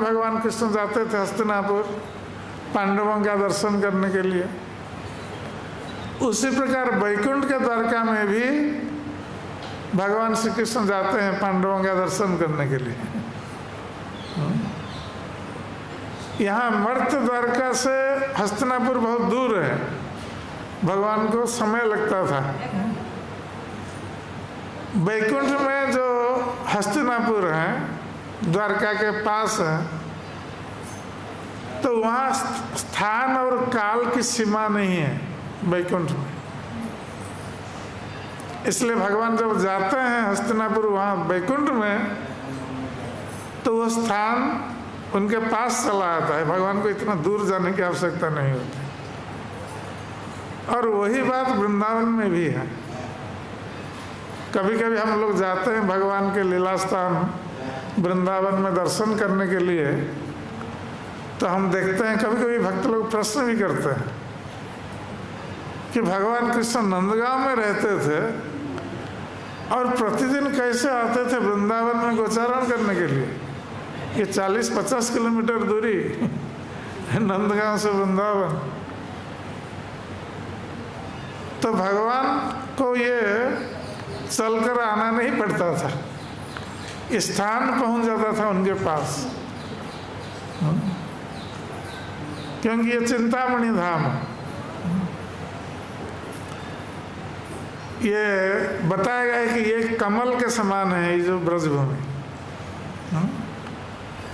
भगवान कृष्ण जाते थे हस्तिनापुर पांडवों का दर्शन करने के लिए, उसी प्रकार वैकुंठ के द्वारका में भी भगवान श्री कृष्ण जाते हैं पांडवों का दर्शन करने के लिए। यहाँ मर्त्य द्वारका से हस्तिनापुर बहुत दूर है, भगवान को समय लगता था। वैकुंठ में जो हस्तिनापुर है द्वारका के पास है, तो वहाँ स्थान और काल की सीमा नहीं है वैकुंठ में। इसलिए भगवान जब जाते हैं हस्तिनापुर वहाँ वैकुंठ में, तो वो स्थान उनके पास चला आता है, भगवान को इतना दूर जाने की आवश्यकता नहीं होती। और वही बात वृंदावन में भी है। कभी कभी हम लोग जाते हैं भगवान के लीला स्थान वृंदावन में दर्शन करने के लिए, तो हम देखते हैं कभी कभी भक्त लोग प्रश्न भी करते हैं कि भगवान कृष्ण नंदगांव में रहते थे और प्रतिदिन कैसे आते थे वृंदावन में गोचारण करने के लिए। ये 40-50 किलोमीटर दूरी नंदगांव से वृंदावन, तो भगवान को ये चलकर आना नहीं पड़ता था, स्थान पहुंच जाता था उनके पास, क्योंकि ये चिंतामणि धाम है। ये बताया गया है कि ये कमल के समान है ये जो ब्रजभूमि।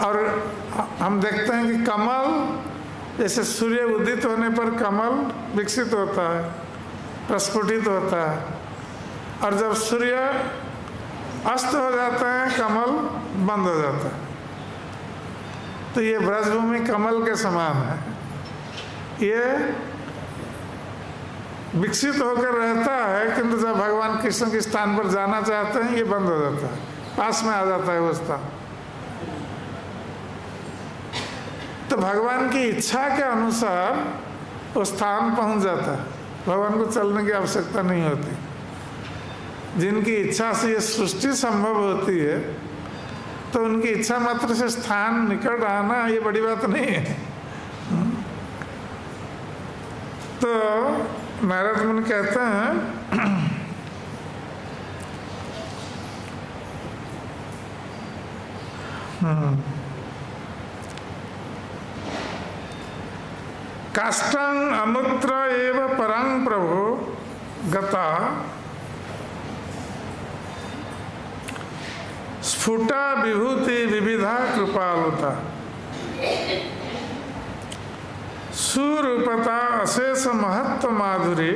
और हम देखते हैं कि कमल जैसे सूर्य उदित होने पर कमल विकसित होता है, प्रस्फुटित होता है, और जब सूर्य अस्त हो जाता है कमल बंद हो जाता है। तो ये ब्रजभूमि कमल के समान है, ये विकसित होकर रहता है, किंतु जब भगवान कृष्ण के स्थान पर जाना चाहते हैं ये बंद हो जाता है, पास में आ जाता है वो स्थान। तो भगवान की इच्छा के अनुसार वो स्थान पहुंच जाता है, भगवान को चलने की आवश्यकता नहीं होती। जिनकी इच्छा से ये सृष्टि संभव होती है, तो उनकी इच्छा मात्र से स्थान निकट आना ये बड़ी बात नहीं है। तो नारद मुनि कहते हैं काष्ठं अमुत्र एव परं प्रभो गता स्फुटा विभूति विविधा कृपालुता सुरूपता अशेष महत्व माधुरी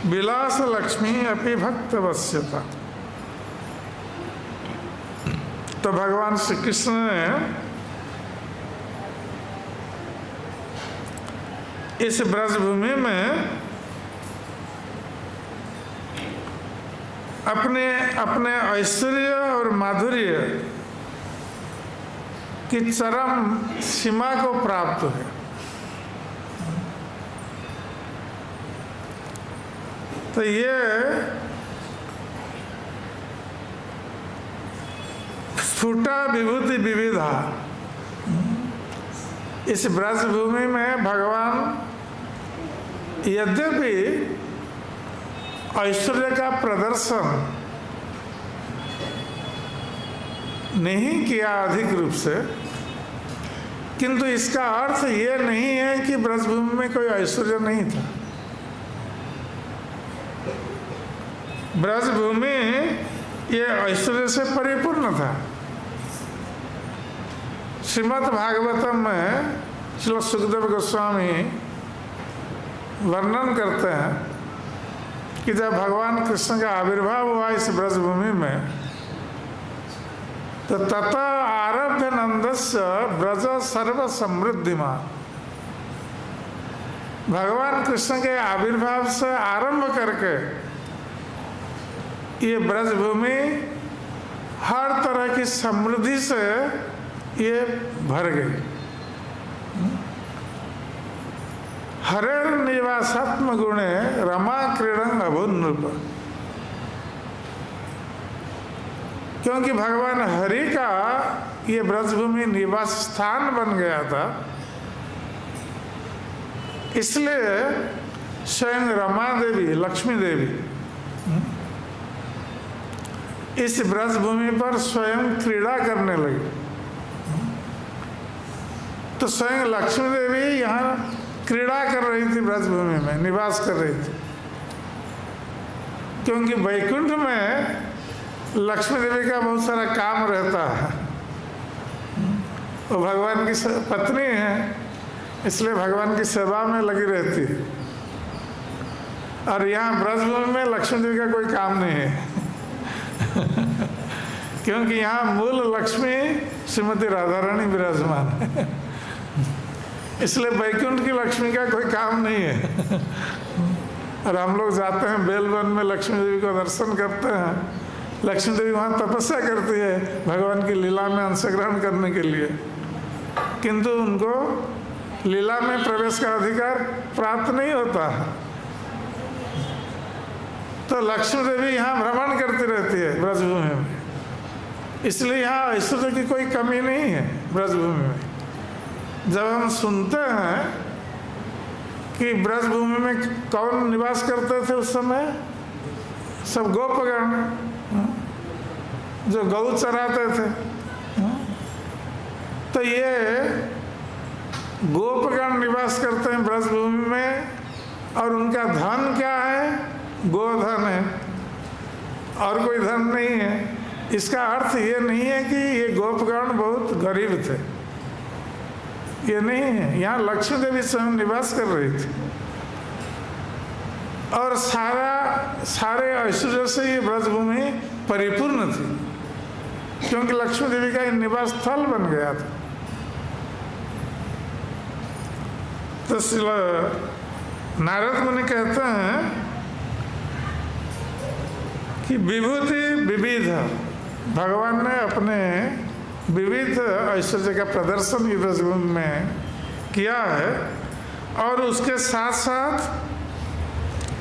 विलास लक्ष्मी अपि भक्त वश्यता। तो भगवान श्री कृष्ण ने इस ब्रजभूमि में अपने अपने ऐश्वर्य और माधुर्य की चरम सीमा को प्राप्त है। तो ये स्फुटा विभूति विविधा, इस ब्रजभूमि में भगवान यद्यपि ऐश्वर्य का प्रदर्शन नहीं किया अधिक रूप से, किंतु इसका अर्थ ये नहीं है कि ब्रजभूमि में कोई ऐश्वर्य नहीं था। ब्रजभूमि ये ऐश्वर्य से परिपूर्ण था। श्रीमद् भागवतम में श्री सुखदेव गोस्वामी वर्णन करते हैं कि जब भगवान कृष्ण का आविर्भाव हुआ इस ब्रजभूमि में, तो तथा आरभ्य नंदस्य ब्रज सर्व समृद्धिमान, भगवान कृष्ण के आविर्भाव से आरंभ करके ये ब्रजभूमि हर तरह की समृद्धि से ये भर गई। हरेर निवासात्म गुणे रमा क्रीडन अभुन्नृप, क्योंकि भगवान हरि का ये ब्रजभूमि निवास स्थान बन गया था, इसलिए स्वयं रमा देवी, लक्ष्मी देवी इस ब्रजभूमि पर स्वयं क्रीड़ा करने लगी। तो स्वयं लक्ष्मी देवी यहाँ क्रीड़ा कर रही थी, ब्रजभूमि में निवास कर रही थी, क्योंकि वैकुंठ में लक्ष्मी देवी का बहुत सारा काम रहता है। वो भगवान की पत्नी है, इसलिए भगवान की सेवा में लगी रहती है। और यहाँ ब्रजभूमि में लक्ष्मी देवी का कोई काम नहीं है क्योंकि यहाँ मूल लक्ष्मी श्रीमती राधा रानी विराजमान है, इसलिए वैकुंठ की लक्ष्मी का कोई काम नहीं है। और हम लोग जाते हैं बेलवन में, लक्ष्मी देवी को दर्शन करते हैं। लक्ष्मी देवी वहाँ तपस्या करती है भगवान की लीला में अंशग्रहण करने के लिए, किंतु उनको लीला में प्रवेश का अधिकार प्राप्त नहीं होता। तो लक्ष्मी देवी यहाँ भ्रमण करती रहती है ब्रजभूमि में, इसलिए यहाँ ऐश्वर्य की कोई कमी नहीं है ब्रजभूमि में। जब हम सुनते हैं कि ब्रजभूमि में कौन निवास करते थे उस समय, सब गोपगण जो गौ चराते थे। तो ये गोपगण निवास करते हैं ब्रजभूमि में, और उनका धन क्या है? गोधन है, और कोई धन नहीं है। इसका अर्थ ये नहीं है कि ये गोपगण बहुत गरीब थे, ये नहीं है। यहाँ लक्ष्मी देवी स्वयं निवास कर रही थी, और सारे ऐश्वर्य से ये ब्रजभूमि परिपूर्ण थी, क्योंकि लक्ष्मी देवी का निवास स्थल बन गया था। तो नारद मुनि कहते हैं कि विभूति विविध, भगवान ने अपने विविध ऐश्वर्य का प्रदर्शन इस ब्रजभूमि में किया है, और उसके साथ साथ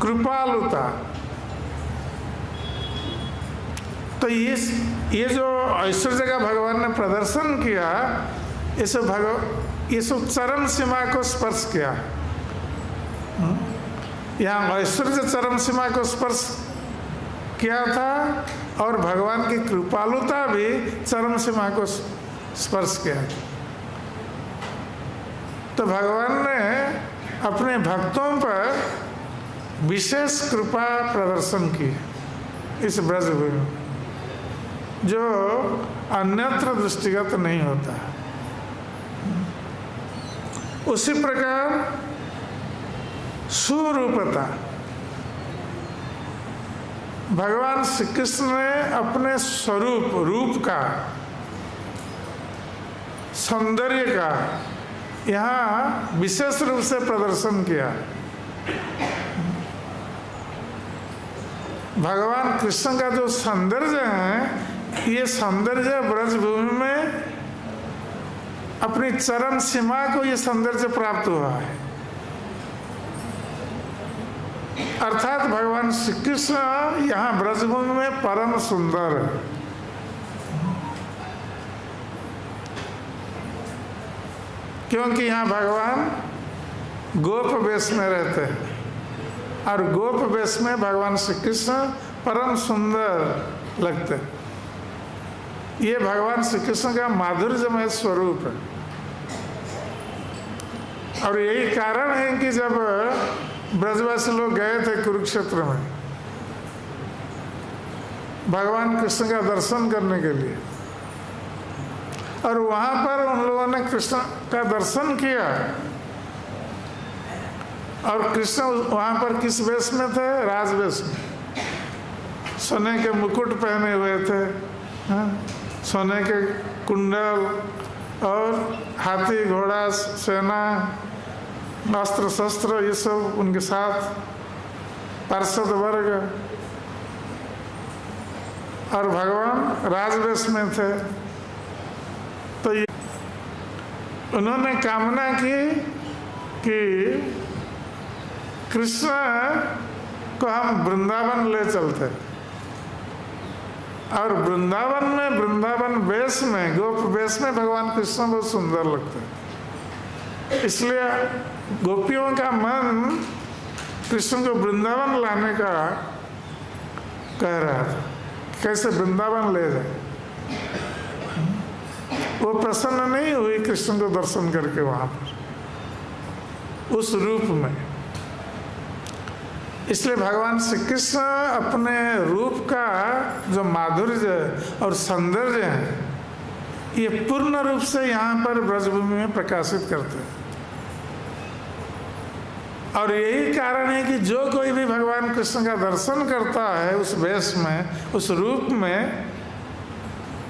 कृपालुता। तो ये जो ऐश्वर्य का भगवान ने प्रदर्शन किया, इस चरम सीमा को स्पर्श किया। यहाँ ऐश्वर्य चरम सीमा को स्पर्श किया था, और भगवान की कृपालुता भी चरम सीमा को स्पर्श किया। तो भगवान ने अपने भक्तों पर विशेष कृपा प्रदर्शन की इस ब्रजभूमि में, जो अन्यत्र दृष्टिगत नहीं होता। उसी प्रकार सुरूपता, भगवान श्री कृष्ण ने अपने स्वरूप, रूप का, सौंदर्य का यहाँ विशेष रूप से प्रदर्शन किया। भगवान कृष्ण का जो सौंदर्य है, ये सौंदर्य ब्रजभूमि में अपनी चरम सीमा को ये सौंदर्य प्राप्त हुआ है। अर्थात भगवान श्री कृष्ण यहाँ ब्रजभूमि में परम सुंदर है। क्योंकि यहाँ भगवान गोप वेश में रहते हैं, और गोप वेश में भगवान श्री कृष्ण परम सुंदर लगते हैं। ये भगवान श्री कृष्ण का माधुर्यमय स्वरूप है। और यही कारण है कि जब ब्रजवासी लोग गए थे कुरुक्षेत्र में भगवान कृष्ण का दर्शन करने के लिए, और वहाँ पर उन लोगों ने कृष्ण का दर्शन किया। और कृष्ण वहाँ पर किस वेश में थे? राजवेश में। सोने के मुकुट पहने हुए थे, सोने के कुंडल, और हाथी घोड़ा सेना अस्त्र शस्त्र ये सब उनके साथ, पार्षद वर्ग, और भगवान राजवेश में थे। तो ये उन्होंने कामना की कि कृष्ण को हम वृंदावन ले चलते, और वृंदावन में, वृंदावन वेश में, गोप वेश में भगवान कृष्ण बहुत सुंदर लगते हैं। इसलिए गोपियों का मन कृष्ण को वृंदावन लाने का कह रहा था, कैसे वृंदावन ले जाए। वो प्रसन्न नहीं हुई कृष्ण को दर्शन करके वहां पर उस रूप में। इसलिए भगवान श्री कृष्ण अपने रूप का जो माधुर्य और सौंदर्य है, ये पूर्ण रूप से यहाँ पर ब्रजभूमि में प्रकाशित करते हैं। और यही कारण है कि जो कोई भी भगवान कृष्ण का दर्शन करता है उस वेश में, उस रूप में,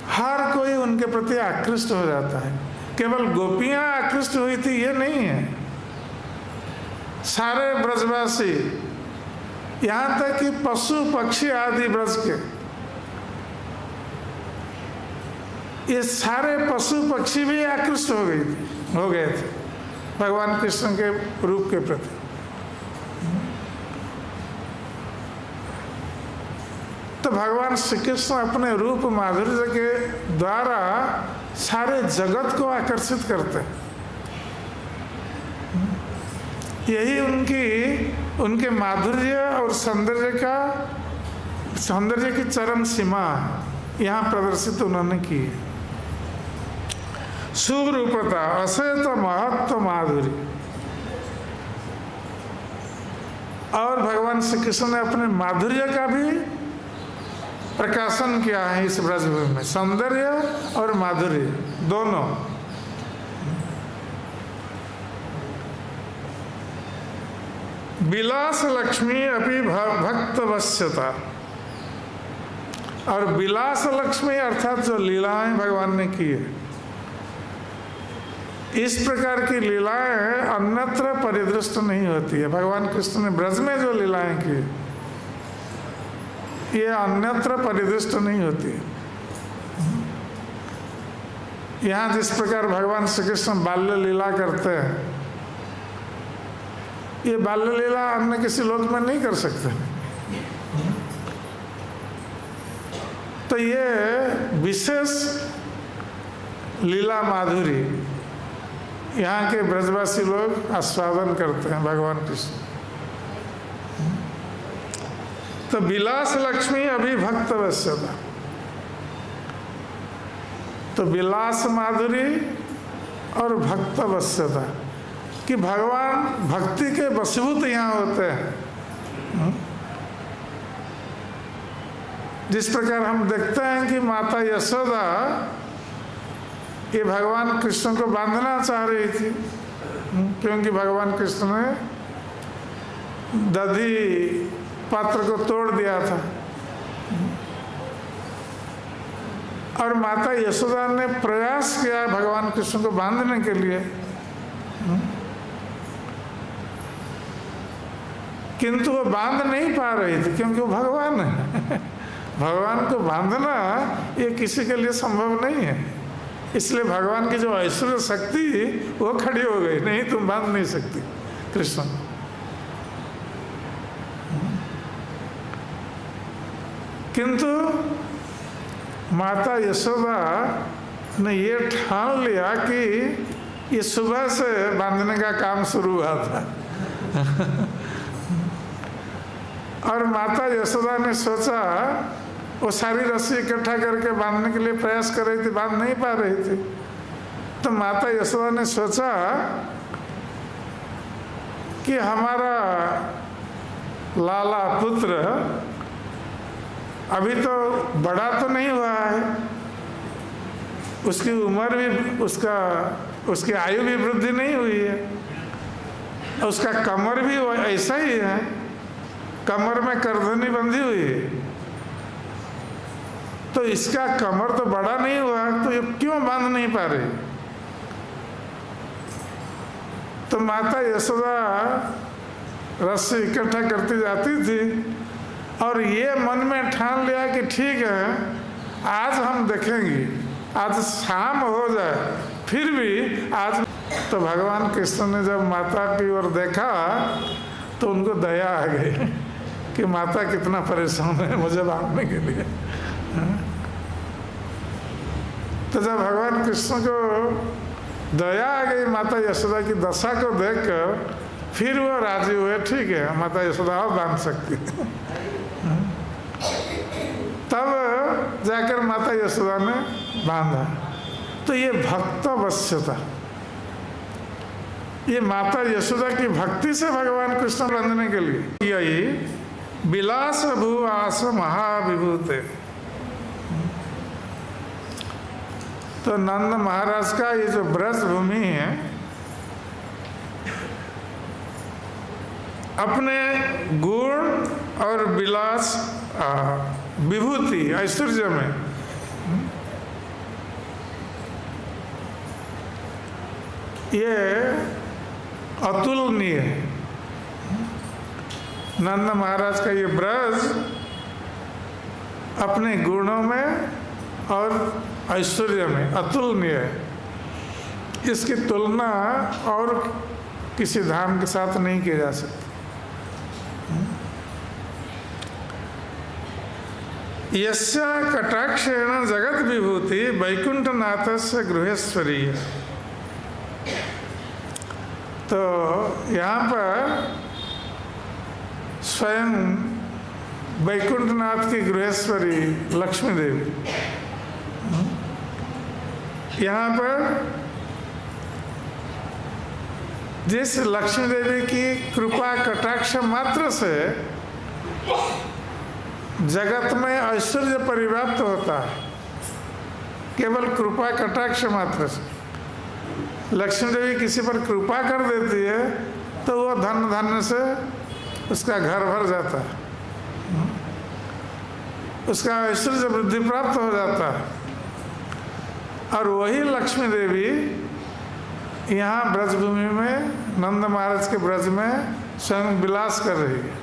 हर कोई उनके प्रति आकृष्ट हो जाता है। केवल गोपियां आकृष्ट हुई थी ये नहीं है, सारे ब्रजवासी, यहाँ तक कि पशु पक्षी आदि ब्रज के, ये सारे पशु पक्षी भी आकृष्ट हो गए थे भगवान कृष्ण के रूप के प्रति। तो भगवान श्री कृष्ण अपने रूप माधुर्य के द्वारा सारे जगत को आकर्षित करते हैं। यही उनके माधुर्य और सौंदर्य की चरम सीमा यहाँ प्रदर्शित उन्होंने की। सुरूपता, अशेष महत्व, माधुरी। और भगवान श्री कृष्ण ने अपने माधुर्य का भी प्रकाशन किया है इस ब्रजभूमि में, सौंदर्य और माधुर्य दोनों। विलास लक्ष्मी अपि भक्त वश्यता। और विलास लक्ष्मी अर्थात जो लीलाएं भगवान ने की है, इस प्रकार की लीलाएं अन्यत्र परिदृष्ट नहीं होती है। भगवान कृष्ण ने ब्रज में जो लीलाएं की ये अन्यत्र परिदृष्ट नहीं होती है। यहाँ जिस प्रकार भगवान श्री कृष्ण बाल्य लीला करते हैं, ये बाल्य लीला अन्य किसी लोक में नहीं कर सकते। तो ये विशेष लीला माधुरी यहाँ के ब्रजवासी लोग आस्वादन करते हैं भगवान कृष्ण। तो विलास लक्ष्मी अभिभक्त वश्यता। तो विलास माधुरी और भक्त वश्यता कि भगवान भक्ति के वशीभूत यहाँ होते हैं। जिस प्रकार हम देखते हैं कि माता यशोदा ये भगवान कृष्ण को बांधना चाह रही थी, क्योंकि भगवान कृष्ण ने दधी पात्र को तोड़ दिया था। और माता यशोदा ने प्रयास किया भगवान कृष्ण को बांधने के लिए, किंतु वो बांध नहीं पा रही थी, क्योंकि वो भगवान है। भगवान को बांधना ये किसी के लिए संभव नहीं है। इसलिए भगवान की जो ऐश्वर्य शक्ति वो खड़ी हो गई, नहीं तुम बांध नहीं सकती कृष्ण। किंतु माता यशोदा ने ये ठान लिया कि ये सुबह से बांधने का काम शुरू हुआ था। और माता यशोदा ने सोचा, वो सारी रस्सी इकट्ठा करके बांधने के लिए प्रयास कर रही थी, बांध नहीं पा रही थी। तो माता यशोदा ने सोचा कि हमारा लाला पुत्र अभी तो बड़ा तो नहीं हुआ है, उसकी उम्र भी, उसकी आयु भी वृद्धि नहीं हुई है, उसका कमर भी ऐसा ही है, कमर में करधनी बंधी हुई है। तो इसका कमर तो बड़ा नहीं हुआ, तो ये क्यों बांध नहीं पा रही। तो माता यशोदा रस्सी इकट्ठा करती जाती थी और ये मन में ठान लिया कि ठीक है, आज हम देखेंगे, आज शाम हो जाए फिर भी आज। तो भगवान कृष्ण ने जब माता की ओर देखा तो उनको दया आ गई कि माता कितना परेशान है मुझे बांधने के लिए। तो जब भगवान कृष्ण को दया आ गई माता यशोदा की दशा को देखकर, फिर वो राजी हुए, ठीक है माता यशोदा और बांध सकती है। तब जाकर माता यशोदा ने बांधा। तो ये भक्त वश्यता, ये माता यशोदा की भक्ति से भगवान कृष्ण बंधने के लिए यही विलास भूआस महाविभूते। तो नंद महाराज का ये जो ब्रज भूमि है, अपने गुण और विलास विभूति ऐश्वर्य में ये अतुलनीय है। नंद महाराज का ये ब्रज अपने गुणों में और ऐश्वर्य में अतुलनीय है। इसकी तुलना और किसी धाम के साथ नहीं की जा सकती। यस्य कटाक्षेण जगत विभूति वैकुंठनाथस्य गृहेश्वरी। तो यहाँ पर स्वयं वैकुंठनाथ की गृहेश्वरी लक्ष्मी देवी, यहाँ पर जिस लक्ष्मी देवी की कृपा कटाक्ष मात्र से जगत में ऐश्वर्य परिव्याप्त होता है, केवल कृपा कटाक्ष मात्र से लक्ष्मी देवी किसी पर कृपा कर देती है तो वो धन धान्य से उसका घर भर जाता है, उसका ऐश्वर्य वृद्धि प्राप्त हो जाता है। और वही लक्ष्मी देवी यहाँ ब्रजभूमि में नंद महाराज के ब्रज में स्वयं विलास कर रही है।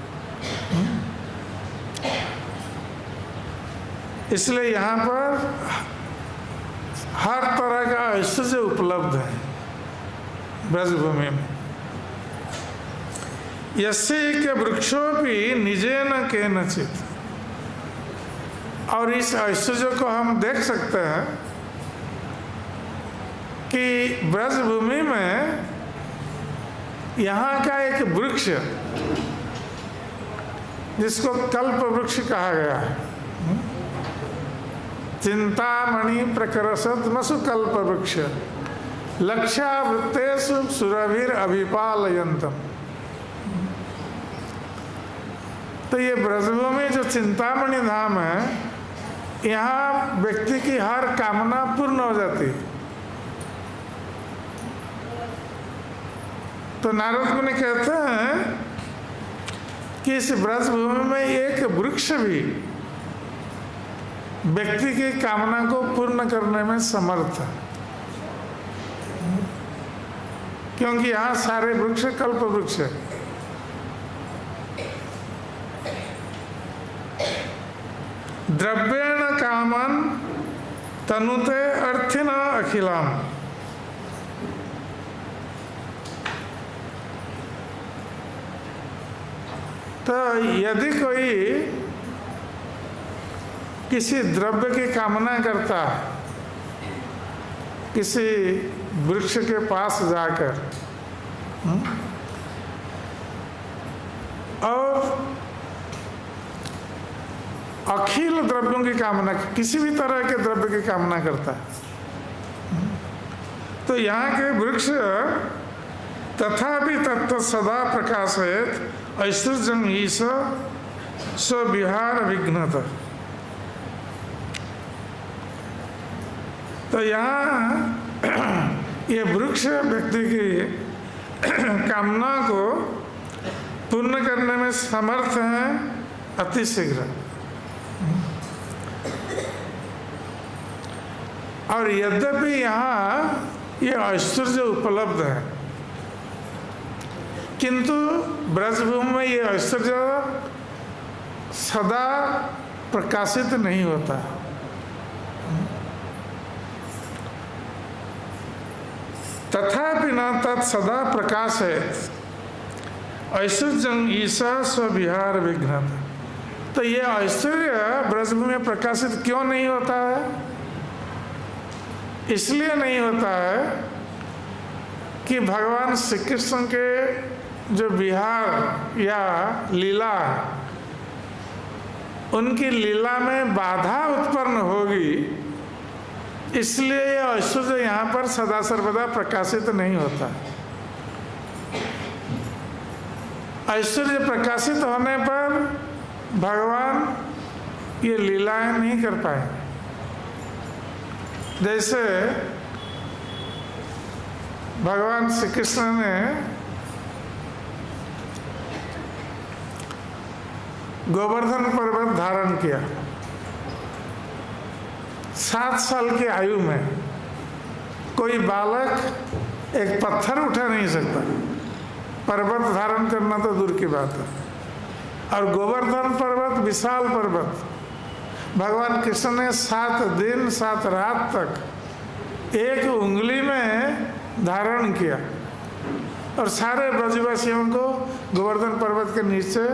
इसलिए यहाँ पर हर तरह का ऐश्वर्य उपलब्ध है ब्रजभूमि में। यस्य के वृक्षोपि निजेन केनचित्। और इस ऐश्वर्य को हम देख सकते हैं कि ब्रजभूमि में यहाँ का एक वृक्ष जिसको कल्प वृक्ष कहा गया है, चिंतामणि प्रकरसत मसु कल्प वृक्ष लक्ष्यावृत्तेषु सुरभिर अभिपालयन्तम। तो ये ब्रजभूमि जो चिंतामणि धाम है, यहाँ व्यक्ति की हर कामना पूर्ण हो जाती है। तो नारद मुनि कहते हैं कि इस ब्रजभूमि में एक वृक्ष भी व्यक्ति की कामना को पूर्ण करने में समर्थ है, क्योंकि यहाँ सारे वृक्ष कल्प वृक्ष है। द्रव्येण कामन तनुते अर्थिना अखिलाम। तो यदि कोई किसी द्रव्य की कामना करता है, किसी वृक्ष के पास जाकर और अखिल द्रव्यों की कामना, किसी भी तरह के द्रव्य की कामना करता है, तो यहाँ के वृक्ष तथापि तत्व सदा प्रकाशयत ऐश्वर्यं ईश स्वविहार विघ्नत। तो यहाँ ये वृक्ष व्यक्ति की कामना को पूर्ण करने में समर्थ है अतिशीघ्र। और यद्यपि यहाँ ये ऐश्वर्य उपलब्ध है, किंतु ब्रजभूमि में ये ऐश्वर्य सदा प्रकाशित नहीं होता। तथापि न तत् सदा प्रकाशयत ऐश्वर्यं ईशा स्वविहार विघ्नत। तो ये ऐश्वर्य ब्रजभूमि में प्रकाशित क्यों नहीं होता है? इसलिए नहीं होता है कि भगवान श्री कृष्ण के जो विहार या लीला, उनकी लीला में बाधा उत्पन्न होगी, इसलिए यह ऐश्वर्य यहाँ पर सदा सर्वदा प्रकाशित नहीं होता। ऐश्वर्य प्रकाशित होने पर भगवान ये लीलाएं नहीं कर पाएंगे। जैसे भगवान श्री कृष्ण ने गोवर्धन पर्वत धारण किया। 7 साल की आयु में कोई बालक एक पत्थर उठा नहीं सकता, पर्वत धारण करना तो दूर की बात है। और गोवर्धन पर्वत विशाल पर्वत भगवान कृष्ण ने 7 दिन 7 रात तक एक उंगली में धारण किया और सारे ब्रजवासियों को गोवर्धन पर्वत के नीचे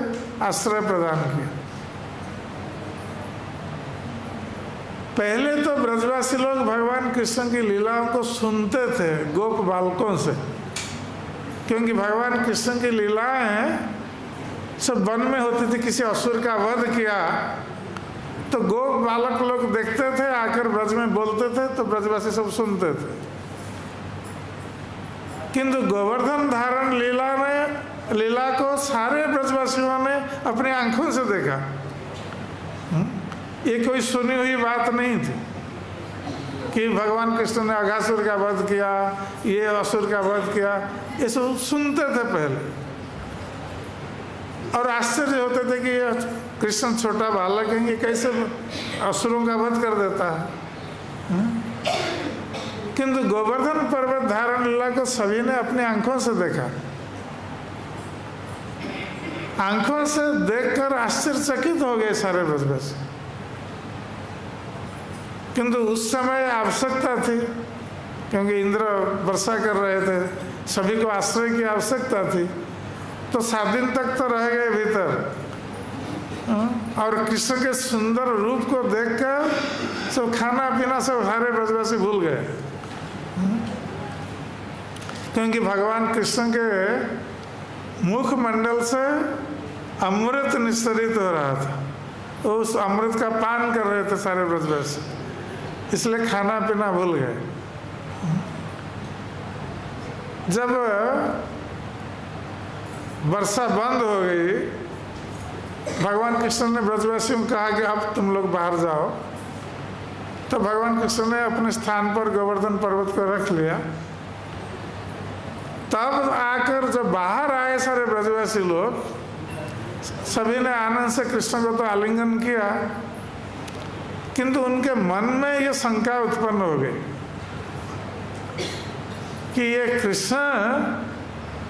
आश्रय प्रदान किया। पहले तो ब्रजवासी लोग भगवान कृष्ण की लीलाओं को सुनते थे गोप बालकों से, क्योंकि भगवान कृष्ण की लीलाएं सब वन में होती थी। किसी असुर का वध किया तो गोप बालक लोग देखते थे, आकर ब्रज में बोलते थे, तो ब्रजवासी सब सुनते थे। किंतु गोवर्धन धारण लीला को सारे ब्रजवासियों ने अपनी आंखों से देखा। ये कोई सुनी हुई बात नहीं थी कि भगवान कृष्ण ने अघासुर का वध किया, ये असुर का वध किया, ये सब सुनते थे पहले। और आश्चर्य होते थे कि ये कृष्ण छोटा बालक है, ये कैसे असुरों का वध कर देता है। किंतु गोवर्धन पर्वत धारण लीला को सभी ने अपनी आंखों से देखा। आंखों से देखकर आश्चर्यचकित हो गए सारे ब्रजवासी। किंतु उस समय आवश्यकता थी, क्योंकि इंद्र वर्षा कर रहे थे, सभी को आश्रय की आवश्यकता थी, तो 7 दिन तक तो रह गए भीतर। और कृष्ण के सुंदर रूप को देखकर सब खाना पीना सब सारे ब्रजवासी भूल गए, क्योंकि भगवान कृष्ण के मुख मंडल से अमृत निस्सरित हो रहा था। तो उस अमृत का पान कर रहे थे सारे ब्रजवासी, इसलिए खाना पीना भूल गए। जब वर्षा बंद हो गई, भगवान कृष्ण ने ब्रजवासियों को कहा कि अब तुम लोग बाहर जाओ। तो भगवान कृष्ण ने अपने स्थान पर गोवर्धन पर्वत को रख लिया। तब आकर जब बाहर आए सारे ब्रजवासी लोग, सभी ने आनंद से कृष्ण को तो आलिंगन किया, किंतु उनके मन में ये शंका उत्पन्न हो गई कि ये कृष्ण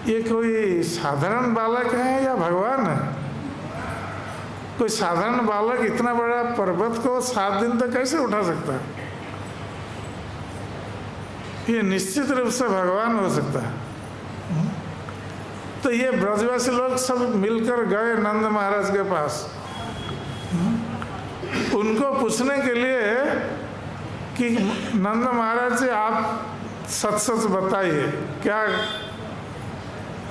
ये कोई साधारण बालक है या भगवान है। कोई साधारण बालक इतना बड़ा पर्वत को 7 दिन तक कैसे उठा सकता है। ये निश्चित रूप से भगवान हो सकता है। तो ये ब्रजवासी लोग सब मिलकर गए नंद महाराज के पास, उनको पूछने के लिए कि नंद महाराज जी आप सच सच बताइए क्या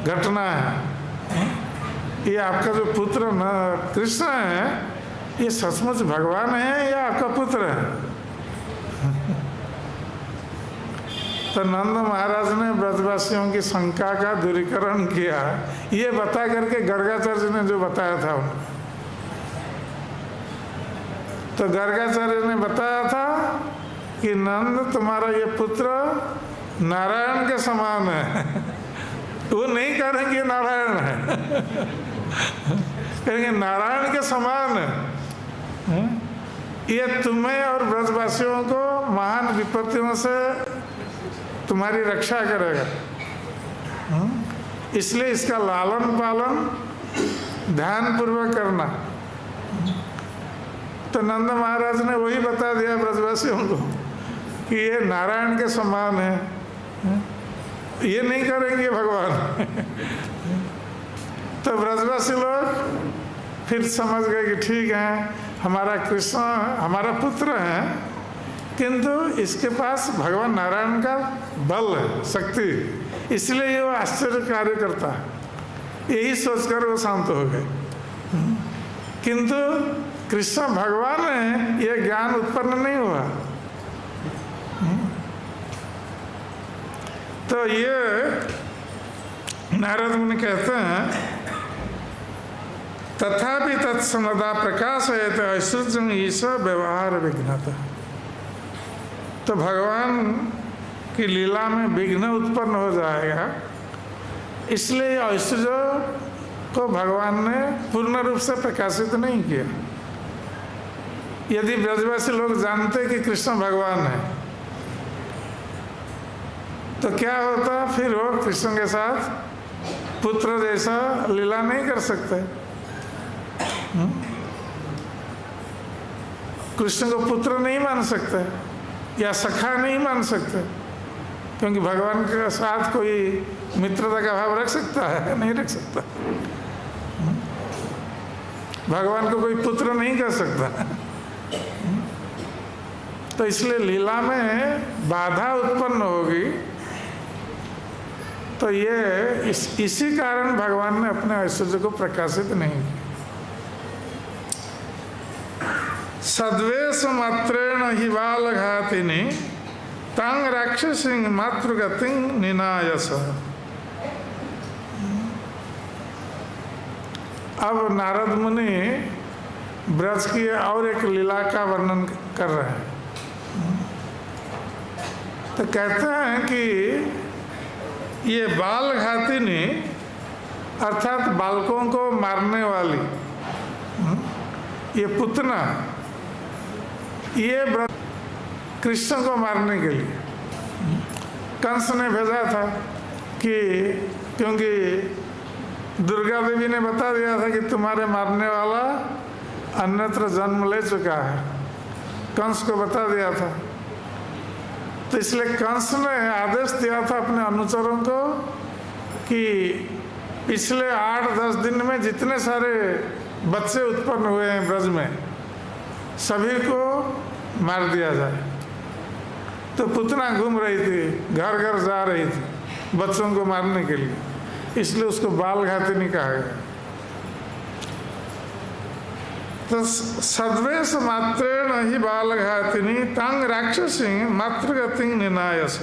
घटना है। ये आपका जो पुत्र न कृष्ण है, ये सचमुच भगवान है या आपका पुत्र है। तो नंद महाराज ने ब्रजवासियों की शंका का दूरीकरण किया, ये बता करके गर्गाचार्य ने जो बताया था उनको। तो गर्गाचार्य ने बताया था कि नंद तुम्हारा ये पुत्र नारायण के समान है। वो नहीं कह रहे कि नारायण है, कहेंगे नारायण के समान है। ये तुम्हें और ब्रजवासियों को महान विपत्तियों से तुम्हारी रक्षा करेगा, इसलिए इसका लालन पालन ध्यान पूर्वक करना। तो नंद महाराज ने वही बता दिया ब्रजवासियों को कि ये नारायण के समान है, ये नहीं करेंगे भगवान। तो ब्रजवासी लोग फिर समझ गए कि ठीक है, हमारा कृष्ण हमारा पुत्र है, किंतु इसके पास भगवान नारायण का बल है, शक्ति, इसलिए वो आश्चर्य कार्य करता है। यही सोचकर वो शांत हो गए। किंतु कृष्ण भगवान में यह ज्ञान उत्पन्न नहीं हुआ। तो ये नारद मुनि कहते हैं तथापि तत्समदा प्रकाशयत ऐश्वर्यं ईश व्यवहार विघ्नता। तो भगवान की लीला में विघ्न उत्पन्न हो जाएगा, इसलिए ऐश्वर्य को भगवान ने पूर्ण रूप से प्रकाशित नहीं किया। यदि ब्रजवासी लोग जानते कि कृष्ण भगवान है तो क्या होता, फिर वो कृष्ण के साथ पुत्र जैसा लीला नहीं कर सकते। कृष्ण को पुत्र नहीं मान सकते या सखा नहीं मान सकते, क्योंकि भगवान के साथ कोई मित्रता का भाव रख सकता है? नहीं रख सकता। भगवान को कोई पुत्र नहीं कर सकता। तो इसलिए लीला में बाधा उत्पन्न होगी। तो ये इसी कारण भगवान ने अपने ऐश्वर्य को प्रकाशित नहीं किया। सद्वेश मात्रेण ही बालघातिनी तांग राक्षसी मातृगति निनायस। अब नारद मुनि ब्रज की और एक लीला का वर्णन कर रहे हैं। तो कहते हैं कि ये बालघातिनी अर्थात बालकों को मारने वाली ये पुतना, ये कृष्ण को मारने के लिए कंस ने भेजा था कि क्योंकि दुर्गा देवी ने बता दिया था कि तुम्हारे मारने वाला अन्यत्र जन्म ले चुका है, कंस को बता दिया था। तो इसलिए कंस ने आदेश दिया था अपने अनुचरों को कि पिछले 8-10 दिन में जितने सारे बच्चे उत्पन्न हुए हैं ब्रज में, सभी को मार दिया जाए। तो पुतना घूम रही थी, घर घर जा रही थी बच्चों को मारने के लिए, इसलिए उसको बालघातिनी कहा गया। तो सद्वेश मात्रेण ही बालघातिनी तांग राक्षसी मातृगति निनायस।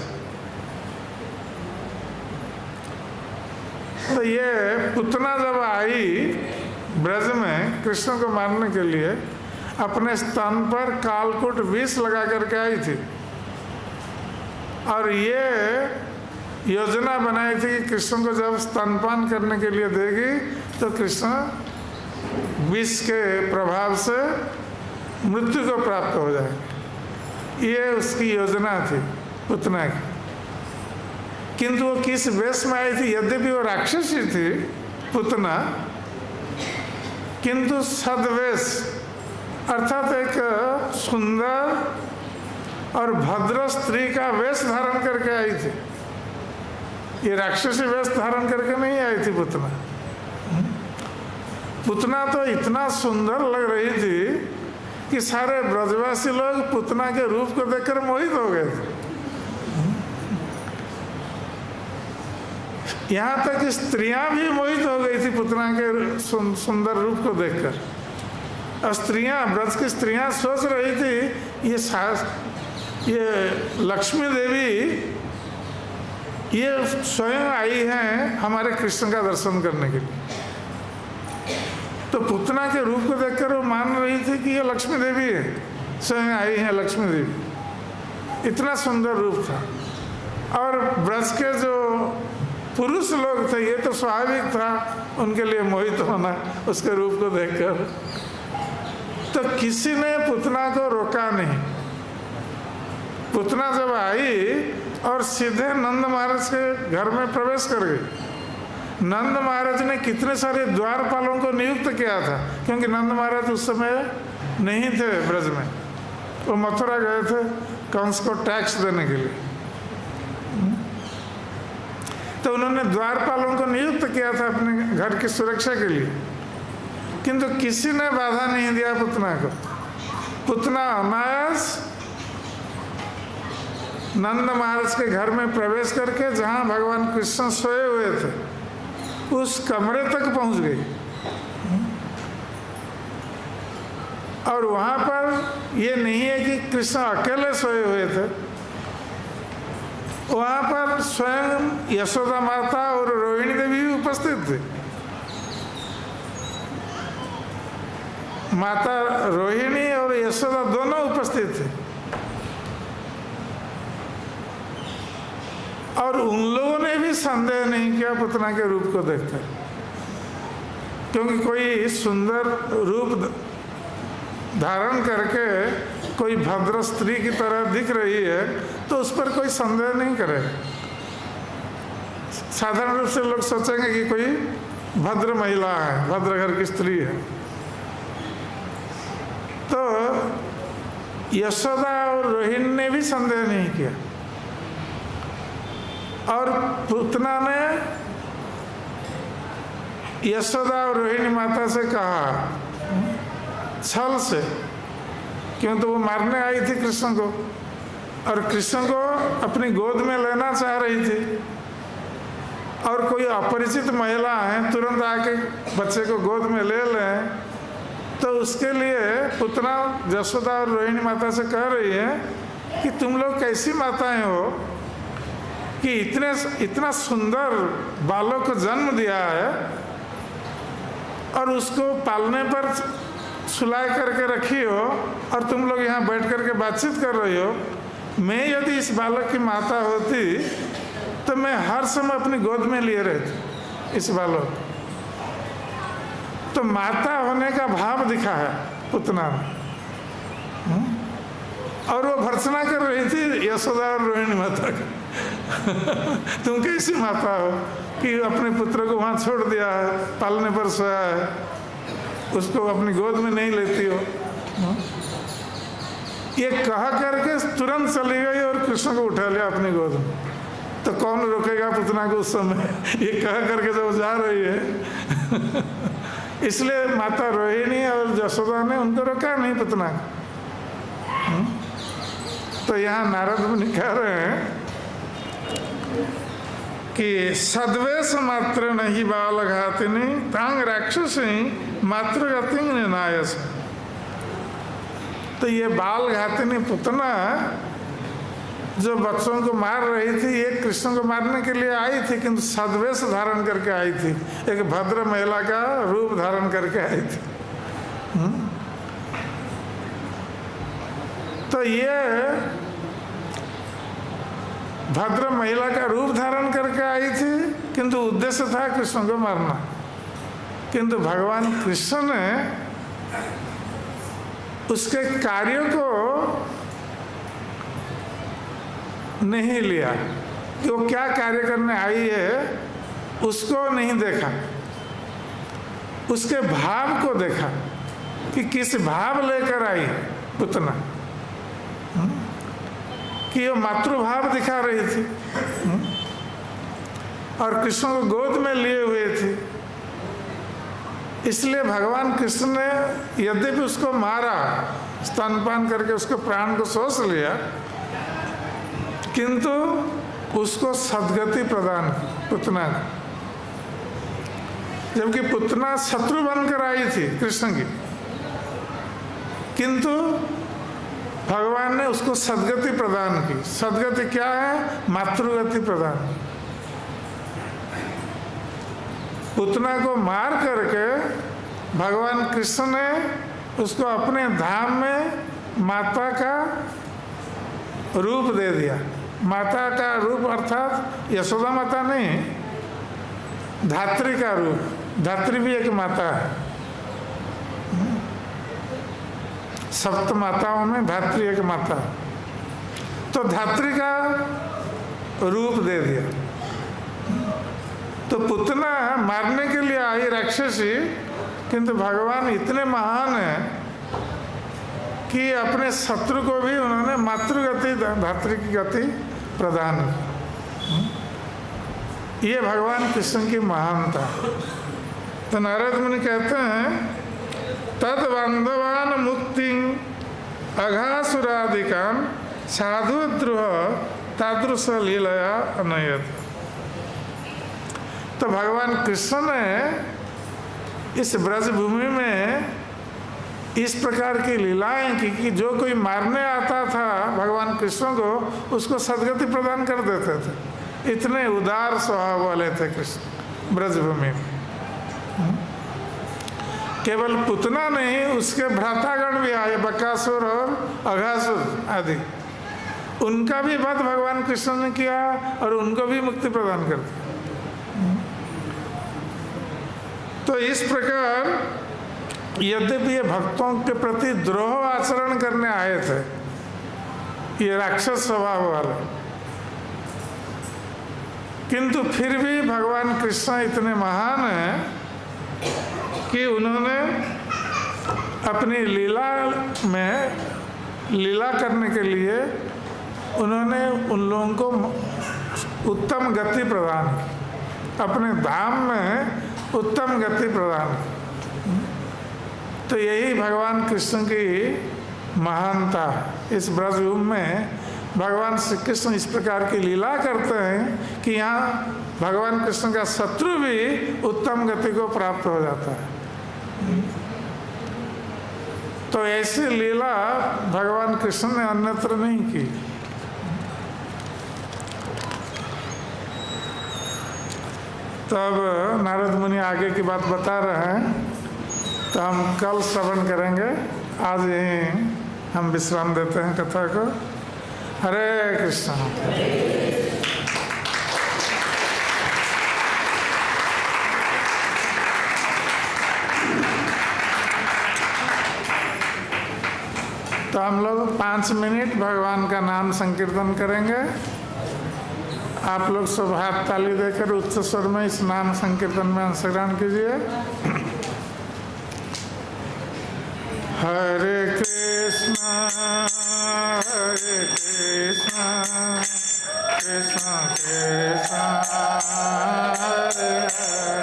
तो ये पुतना जब आई ब्रज में कृष्ण को मारने के लिए, अपने स्तन पर कालकूट विष लगा करके आई थी और ये योजना बनाई थी कि कृष्ण को जब स्तनपान करने के लिए देगी तो कृष्ण विष के प्रभाव से मृत्यु को प्राप्त हो जाए। ये उसकी योजना थी पुतना की। किंतु वो किस वेश में आई थी? यद्यपि वो राक्षसी थी पुतना, किंतु सद्वेश अर्थात एक सुंदर और भद्र स्त्री का वेश धारण करके आई थी। ये राक्षसी वेश धारण करके नहीं आई थी पुतना। पुतना तो इतना सुंदर लग रही थी कि सारे ब्रजवासी लोग पुतना के रूप को देखकर मोहित हो गए थे। यहाँ तक स्त्रियां भी मोहित हो गई थी पुतना के सुंदर रूप को देखकर। और स्त्रियां, ब्रज की स्त्रियां सोच रही थी ये लक्ष्मी देवी ये स्वयं आई हैं हमारे कृष्ण का दर्शन करने के लिए। तो पुतना के रूप को देखकर वो मान रही थी कि ये लक्ष्मी देवी है, स्वयं आई है लक्ष्मी देवी। इतना सुंदर रूप था। और ब्रज के जो पुरुष लोग थे, ये तो स्वाभाविक था उनके लिए मोहित होना उसके रूप को देखकर। तो किसी ने पुतना को रोका नहीं। पुतना जब आई और सीधे नंद महाराज के घर में प्रवेश कर गई। नंद महाराज ने कितने सारे द्वारपालों को नियुक्त किया था, क्योंकि नंद महाराज उस समय नहीं थे ब्रज में, वो मथुरा गए थे कंस को टैक्स देने के लिए। तो उन्होंने द्वारपालों को नियुक्त किया था अपने घर की सुरक्षा के लिए, किंतु किसी ने बाधा नहीं दिया पुतना को। पुतना अनायास नंद महाराज के घर में प्रवेश करके जहाँ भगवान कृष्ण सोए हुए थे उस कमरे तक पहुँच गई। और वहाँ पर ये नहीं है कि कृष्ण अकेले सोए हुए थे, वहाँ पर स्वयं यशोदा माता और रोहिणी देवी भी उपस्थित थे। माता रोहिणी और यशोदा दोनों उपस्थित थे और उन लोगों ने भी संदेह नहीं किया पुतना के रूप को देखकर, क्योंकि कोई सुंदर रूप धारण करके कोई भद्र स्त्री की तरह दिख रही है तो उस पर कोई संदेह नहीं करेगा। साधारण रूप से लोग सोचेंगे कि कोई भद्र महिला है, भद्र घर की स्त्री है। तो यशोदा और रोहिणी ने भी संदेह नहीं किया और पुतना ने यशोदा और रोहिणी माता से कहा छल से, क्यों तो वो मारने आई थी कृष्ण को और कृष्ण को अपनी गोद में लेना चाह रही थी और कोई अपरिचित महिला है तुरंत आके बच्चे को गोद में ले लें, तो उसके लिए पुतना यशोदा और रोहिणी माता से कह रही है कि तुम लोग कैसी माताएं हो कि इतना सुंदर बालक को जन्म दिया है और उसको पालने पर सुला करके रखी हो और तुम लोग यहाँ बैठ करके बातचीत कर रही हो। मैं यदि इस बालक की माता होती तो मैं हर समय अपनी गोद में लिए रहती इस बालक। तो माता होने का भाव दिखा है पुतना ने। और वो भर्त्सना कर रही थी यशोदा और रोहिणी माता का तुम कैसी माता हो कि अपने पुत्र को वहाँ छोड़ दिया है, पालने पर सोया है, उसको अपनी गोद में नहीं लेती हो। ये कहा करके तुरंत चली गई और कृष्ण को उठा लिया अपनी गोद में। तो कौन रोकेगा पुतना को उस समय, ये कहा करके जब जा रही है इसलिए माता रोहिणी और यशोदा ने उनको रोका नहीं पुतना को। तो यहाँ नारद मुनि कह रहे हैं कि सद्वेश मात्र नहीं बाल घातिनी तांग राक्षसी मातृगति निनायस। तो ये बाल घातिनी पुतना जो बच्चों को मार रही थी, ये कृष्ण को मारने के लिए आई थी, किंतु सद्वेश धारण करके आई थी, एक भद्र महिला का रूप धारण करके आई थी। तो ये भद्र महिला का रूप धारण करके आई थी, किंतु उद्देश्य था कृष्ण को मारना। किंतु भगवान कृष्ण ने उसके कार्य को नहीं लिया कि वो क्या कार्य करने आई है, उसको नहीं देखा, उसके भाव को देखा कि किस भाव लेकर आई पुतना, कि वो मातृभाव दिखा रही थी और कृष्ण को गोद में लिए हुए थी। इसलिए भगवान कृष्ण ने यद्यपि उसको मारा, स्तनपान करके उसको प्राण को शोष लिया, किंतु उसको सद्गति प्रदान की पुतना को। जबकि पुतना शत्रु बनकर आई थी कृष्ण की, किंतु भगवान ने उसको सद्गति प्रदान की। सद्गति क्या है? मातृगति प्रदान की। पुतना को मार करके भगवान कृष्ण ने उसको अपने धाम में माता का रूप दे दिया। माता का रूप अर्थात यशोदा माता नहीं, धात्री का रूप। धात्री भी एक माता है, सप्त माताओं में धात्री एक माता है। तो धात्री का रूप दे दिया। तो पुतना मारने के लिए आई राक्षसी, किंतु भगवान इतने महान हैं कि अपने शत्रु को भी उन्होंने मातृगति, धात्री की गति प्रदान की। ये भगवान कृष्ण की महानता। तो नारद मुनि कहते हैं तद बांधवान मुक्ति अघासुरादिकान साधु द्रोह तादृश लीलया अनयत। तो भगवान कृष्ण ने इस ब्रज भूमि में इस प्रकार की लीलाएं की कि जो कोई मारने आता था भगवान कृष्ण को, उसको सदगति प्रदान कर देते थे। इतने उदार स्वभाव वाले थे कृष्ण ब्रजभूमि में। केवल पुतना नहीं, उसके भ्रातागण भी आए, बकासुर और अघासुर आदि, उनका भी वध भगवान कृष्ण ने किया और उनको भी मुक्ति प्रदान कर दी। तो इस प्रकार यद्यपि ये भक्तों के प्रति द्रोह आचरण करने आए थे, ये राक्षस स्वभाव वाले, किंतु फिर भी भगवान कृष्ण इतने महान हैं कि उन्होंने अपनी लीला में लीला करने के लिए उन्होंने उन लोगों को उत्तम गति प्रदान की, अपने धाम में उत्तम गति प्रदान की। तो यही भगवान कृष्ण की महानता। इस ब्रजभूमि में भगवान श्री कृष्ण इस प्रकार की लीला करते हैं कि यहाँ भगवान कृष्ण का शत्रु भी उत्तम गति को प्राप्त हो जाता है। तो ऐसी लीला भगवान कृष्ण ने अन्यत्र नहीं की। तब नारद मुनि आगे की बात बता रहे हैं, तो हम कल श्रवण करेंगे। आज यहीं हम विश्राम देते हैं कथा को। हरे कृष्ण। तो हम लोग 5 मिनट भगवान का नाम संकीर्तन करेंगे। आप लोग सब हाथ ताली देकर उच्च स्वर में इस नाम संकीर्तन में अंशग्रहण कीजिए। हरे कृष्णा कृष्णा कृष्णा हरे हरे,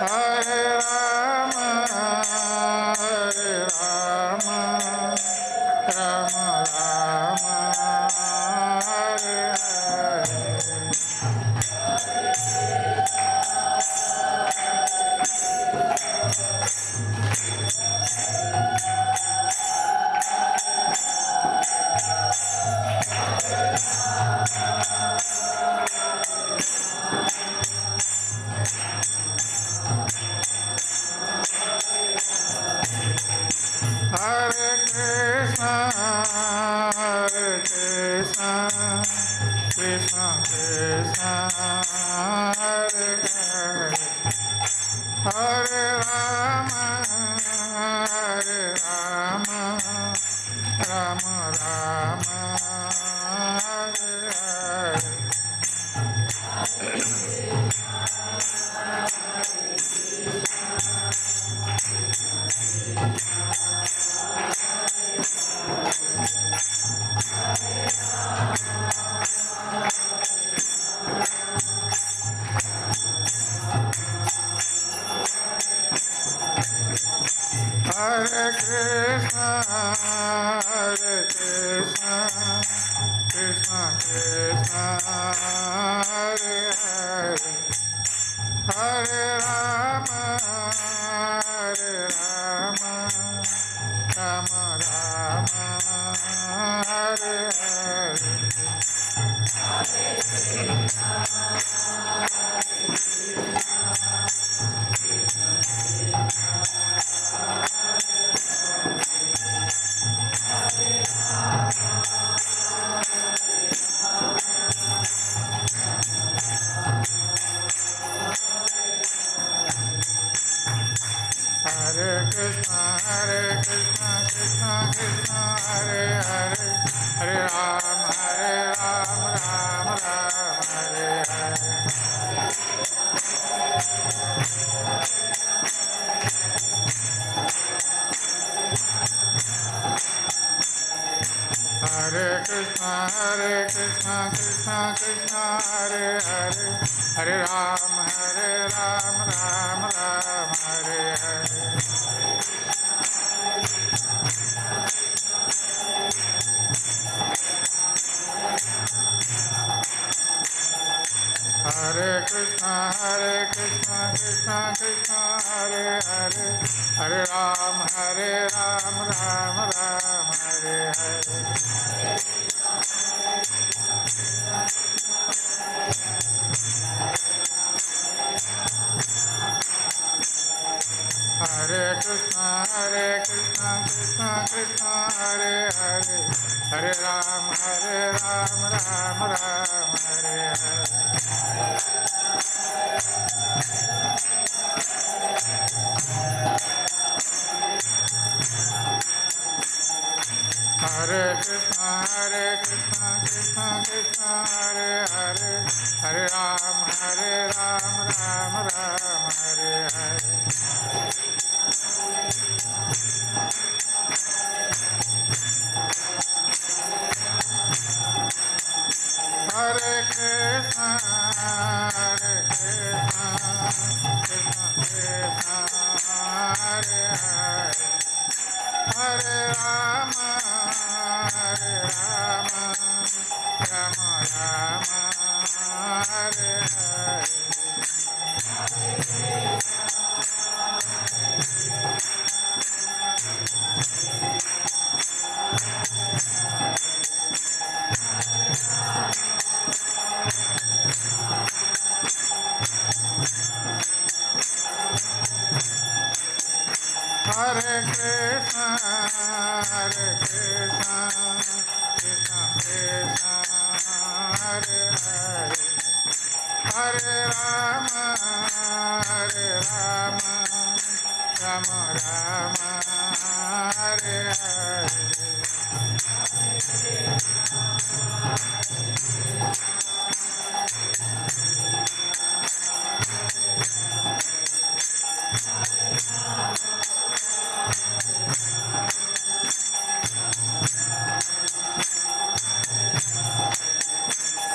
हरे Ram Ram Ram Hare Hare. Hare Krishna, Krishna Krishna, Hare Hare, Hare Rama, Rama Rama, Hare Hare. Hare Krishna, Krishna Krishna, Hare Hare, Hare Rama, Rama Rama, Hare Hare. Hare Krishna, Krishna Krishna, Hare Hare, Hare Ram, Ram Ram, Hare Hare. Hare Krishna, Krishna Krishna, Hare Hare, Hare Ram, Ram Ram, Hare Hare. Krishna Krishna Krishna Hare Hare, हरे राम राम राम हरे हरे। हरे कृष्णा कृष्णा कृष्णा हरे हरे, हरे राम राम राम हरे हरे। हरे कृष्णा कृष्णा कृष्णा हरे हरे, हरे राम राम हरे हरे। हरे कृष्णा कृष्णा कृष्णा हरे हरे, हरे राम राम राम हरे हरे। हरे कृष्णा कृष्णा कृष्णा हरे हरे, हरे राम राम राम हरे हरे।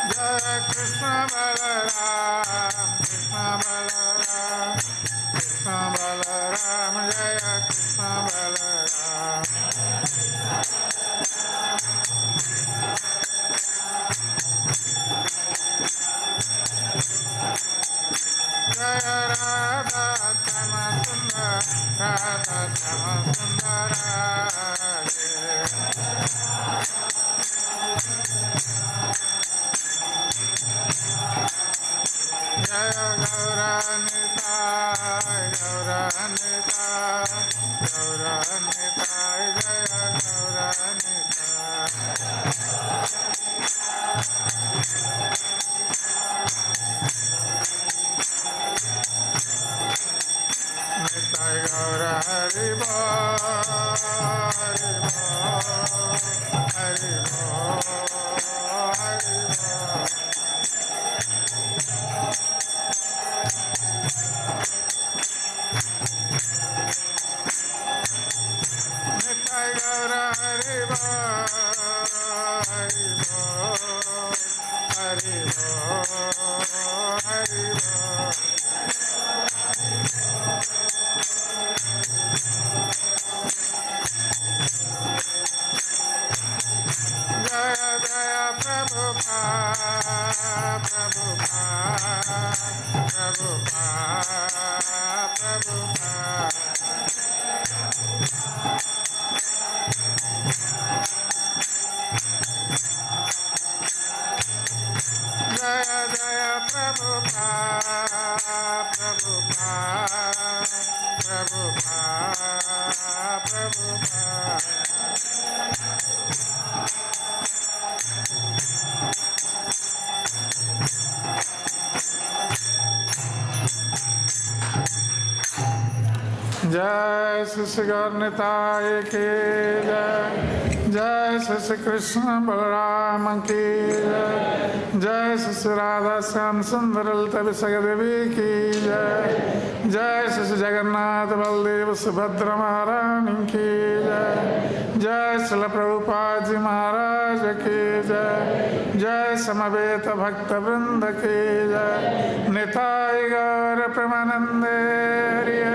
जय कृष्ण बलराम कृष्ण बलराम जय कृष्ण बलराम। जय राधा श्याम सुंदर जय गौरानिताय जय गौरानिताय। निताय गौर हरि बोल हरि बोल हरि बोल। निताय गौर हरि बोल हरि बोल हरि बोल हरि बोल। जय जय प्रभुपाद जय जय प्रभुपाद। जय श्री गौरनिताय की जय, जय श्री कृष्ण बलराम की जय, जय श्री राधा श्याम सुंदर ललिता देवी की जय, जय श्री जगन्नाथ बलदेव सुभद्रा महारानी की जय, जय श्री प्रभुपाद जी महाराज की जय, जय समवेत भक्त वृंद की जय। निताय गौर प्रेमानंदे हरि।